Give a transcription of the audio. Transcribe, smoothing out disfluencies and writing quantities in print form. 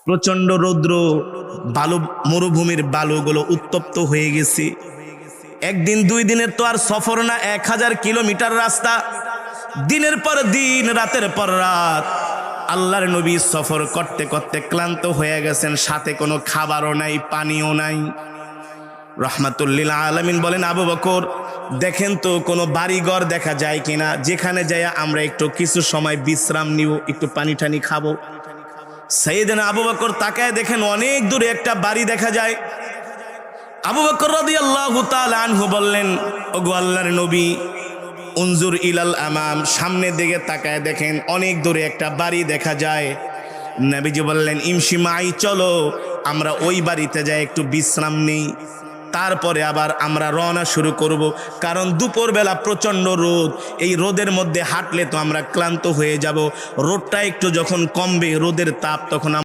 প্রচন্ড রৌদ্র, বালু, মরুভূমির বালুগুলো উত্তপ্ত হয়ে গেছে। একদিন দুই দিনের তো আর সফর না, 1000 কিলোমিটার রাস্তা, দিনের পর দিন, রাতের পর রাত আল্লাহর নবী সফর করতে করতে ক্লান্ত হয়ে গেছেন, সাথে কোনো খাবারও নাই, পানিও নাই। রহমাতুল্লিল আলামিন বলেন, আবু বকর দেখেন তো কোনো বাড়িঘর দেখা যায় কিনা, যেখানে যায় আমরা একটু কিছু সময় বিশ্রাম নিব, একটু পানি টানি খাবো। সাইয়েদনা আবু বকর তাকায় দেখেন অনেক দূরে একটা বাড়ি দেখা যায়। আবু বকর রাদিয়াল্লাহু তাআলা আনহু বললেন, ওগো আল্লাহর নবী, উনজুর ইলাল আমাম, সামনের দিকে তাকায় দেখেন অনেক দূরে একটা বাড়ি দেখা যায়। নবীজি বললেন, ইমশি মাই, চলো আমরা ওই বাড়িতে যাই একটু বিশ্রাম নেই, তারপরে আবার আমরা রওনা শুরু করব। কারণ দুপুরবেলা প্রচণ্ড রোদ, এই রোদের মধ্যে হাঁটলে তো আমরা ক্লান্ত হয়ে যাব। রোদটা একটু যখন কমবে, রোদের তাপ তখন